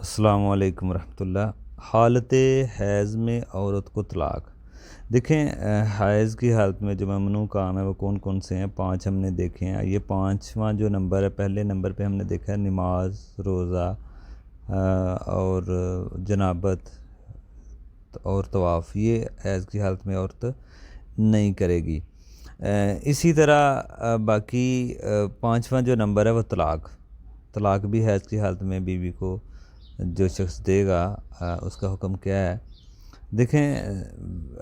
السلام علیکم ورحمۃ اللہ۔ حالت حیض میں عورت کو طلاق۔ دیکھیں حیض کی حالت میں جو ممنوع کام ہے وہ کون کون سے ہیں؟ 5 ہم نے دیکھے ہیں۔ یہ 5واں جو نمبر ہے، پہلے نمبر پہ ہم نے دیکھا ہے نماز، روزہ اور جنابت اور طواف۔ یہ حیض کی حالت میں عورت نہیں کرے گی۔ اسی طرح باقی 5واں جو نمبر ہے وہ طلاق۔ طلاق بھی حیض کی حالت میں بیوی کو جو شخص دے گا اس کا حکم کیا ہے؟ دیکھیں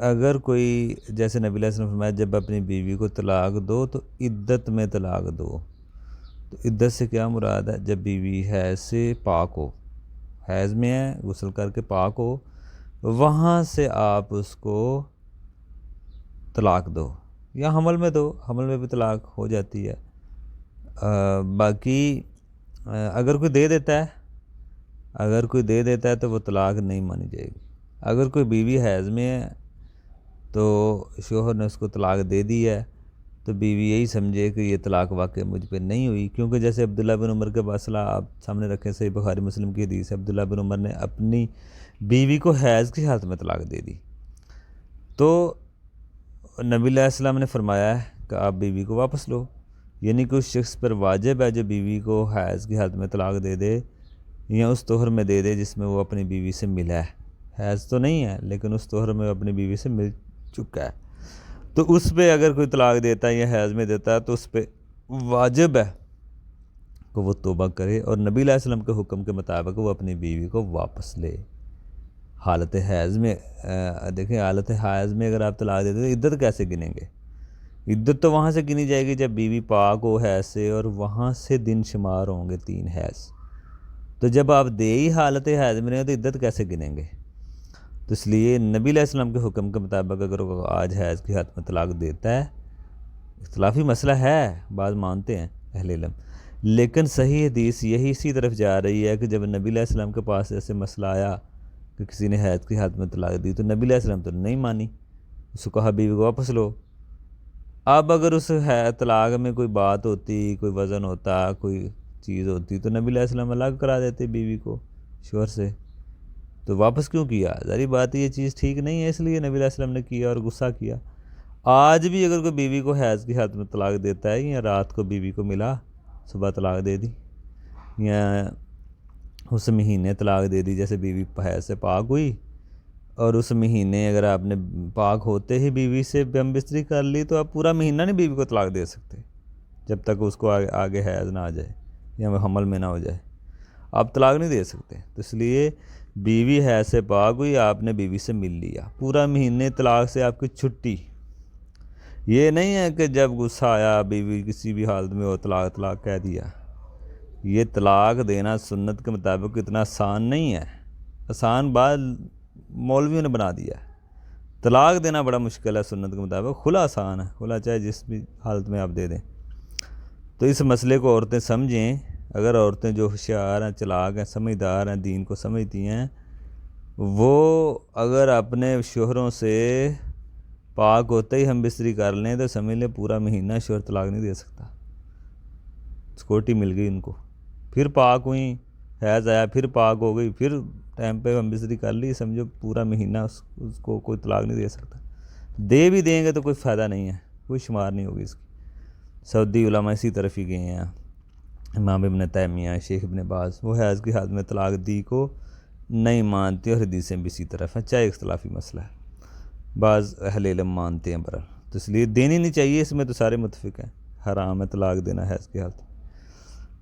اگر کوئی جیسے نبی علیہ السلام نے فرمایا جب اپنی بیوی کو طلاق دو تو عدت میں طلاق دو۔ تو عدت سے کیا مراد ہے؟ جب بیوی حیض سے پاک ہو، حیض میں ہے، غسل کر کے پاک ہو، وہاں سے آپ اس کو طلاق دو، یا حمل میں دو، حمل میں بھی طلاق ہو جاتی ہے۔ باقی اگر کوئی دے دیتا ہے تو وہ طلاق نہیں مانی جائے گی۔ اگر کوئی بیوی حیض میں ہے تو شوہر نے اس کو طلاق دے دی ہے تو بیوی یہی سمجھے کہ یہ طلاق واقع مجھ پہ نہیں ہوئی، کیونکہ جیسے عبداللہ بن عمر کا مسئلہ آپ سامنے رکھیں، صحیح بخاری مسلم کی حدیث ہے، عبداللہ بن عمر نے اپنی بیوی کو حیض کی حالت میں طلاق دے دی، تو نبی علیہ السلام نے فرمایا ہے کہ آپ بیوی کو واپس لو، یعنی کہ اس شخص پر واجب ہے جو بیوی کو حیض کی حالت میں طلاق دے دے یا اس طہر میں دے دے جس میں وہ اپنی بیوی سے ملا ہے۔ حیض تو نہیں ہے لیکن اس طہر میں وہ اپنی بیوی سے مل چکا ہے، تو اس پہ اگر کوئی طلاق دیتا ہے یا حیض میں دیتا ہے تو اس پہ واجب ہے کہ وہ توبہ کرے اور نبی علیہ السلام کے حکم کے مطابق وہ اپنی بیوی کو واپس لے۔ حالت حیض میں دیکھیں، حالت حیض میں اگر آپ طلاق دیتے تو عدت کیسے گنیں گے؟ عدت تو وہاں سے گنی جائے گی جب بیوی پاک ہو حیض سے، اور وہاں سے دن شمار ہوں گے 3 حیض۔ تو جب آپ دے ہی حالت حیض میں رہے تو عدت کیسے گنیں گے؟ تو اس لیے نبی علیہ السلام کے حکم کے مطابق اگر وہ آج حیض کی حالت میں طلاق دیتا ہے، اختلافی مسئلہ ہے، بعض مانتے ہیں اہل علم، لیکن صحیح حدیث یہی اسی طرف جا رہی ہے کہ جب نبی علیہ السلام کے پاس ایسے مسئلہ آیا کہ کسی نے حیض کی حالت میں طلاق دی تو نبی علیہ السلام تو نہیں مانی، اس کو کہا بیوی کو واپس لو۔ اب اگر اس طلاق میں کوئی بات ہوتی، کوئی وزن ہوتا، کوئی چیز ہوتی تو نبی علیہ السلام الگ کرا دیتے بیوی کو شوہر سے، تو واپس کیوں کیا؟ ظاہری بات ہے یہ چیز ٹھیک نہیں ہے، اس لیے نبی علیہ السلام نے کیا اور غصہ کیا۔ آج بھی اگر کوئی بیوی کو حیض کی حالت میں طلاق دیتا ہے، یا رات کو بیوی کو ملا صبح طلاق دے دی، یا اس مہینے طلاق دے دی، جیسے بیوی حیض سے پاک ہوئی اور اس مہینے اگر آپ نے پاک ہوتے ہی بیوی سے ہم بستری کر لی تو آپ پورا مہینہ نہیں بیوی کو طلاق دے سکتے جب تک اس کو آگے حیض نہ آ جائے یا وہ حمل میں نہ ہو جائے، آپ طلاق نہیں دے سکتے۔ تو اس لیے بیوی حیض سے پاک ہوئی، آپ نے بیوی سے مل لیا، پورا مہینے طلاق سے آپ کی چھٹی۔ یہ نہیں ہے کہ جب غصہ آیا بیوی کسی بھی حالت میں ہو طلاق کہہ دیا۔ یہ طلاق دینا سنت کے مطابق اتنا آسان نہیں ہے، آسان بات مولویوں نے بنا دیا ہے۔ طلاق دینا بڑا مشکل ہے سنت کے مطابق، خلا آسان ہے، خلا چاہے جس بھی حالت میں آپ دے دیں۔ تو اس مسئلے کو عورتیں سمجھیں، اگر عورتیں جو ہوشیار ہیں، چلاک ہیں، سمجھدار ہیں، دین کو سمجھتی ہیں، وہ اگر اپنے شوہروں سے پاک ہوتے ہی ہم بستری کر لیں تو سمجھ لیں پورا مہینہ شوہر طلاق نہیں دے سکتا۔ سکورٹی مل گئی ان کو، پھر پاک ہوئیں، حیض آیا، پھر پاک ہو گئی، پھر ٹائم پہ ہم بستری کر لی، سمجھو پورا مہینہ اس کو کوئی طلاق نہیں دے سکتا۔ دے بھی دیں گے تو کوئی فائدہ نہیں ہے، کوئی شمار نہیں ہوگی اس کی۔ سعودی علماء اسی طرف ہی گئے ہیں، امام ابن تیمیہ، شیخ ابن باز، وہ حیض کی حالت میں طلاق دی کو نہیں مانتے، اور حدیثیں بھی اسی طرف ہیں، چاہے اختلافی مسئلہ ہے، بعض اہل علم مانتے ہیں برحال۔ تو اس لیے دینی نہیں چاہیے، اس میں تو سارے متفق ہیں، حرام ہے طلاق دینا حیض کی حالت میں۔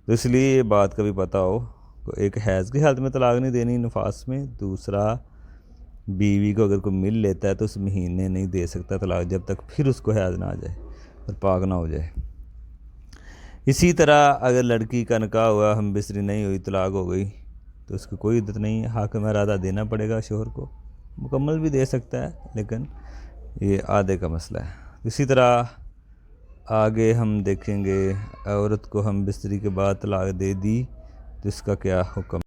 تو اس لیے یہ بات کا بھی پتہ ہو کہ ایک حیض کی حالت میں طلاق نہیں دینی نفاس میں، دوسرا بیوی کو اگر کوئی مل لیتا ہے تو اس مہینے نہیں دے سکتا طلاق جب تک پھر اس کو حیض نہ آ جائے اور پاک نہ ہو جائے۔ اسی طرح اگر لڑکی کا نکاح ہوا، ہم بستری نہیں ہوئی، طلاق ہو گئی، تو اس کی کوئی عدت نہیں ہے، حاکم ارادہ دینا پڑے گا شوہر کو، مکمل بھی دے سکتا ہے لیکن یہ آدھے کا مسئلہ ہے۔ اسی طرح آگے ہم دیکھیں گے عورت کو ہم بستری کے بعد طلاق دے دی تو اس کا کیا حکم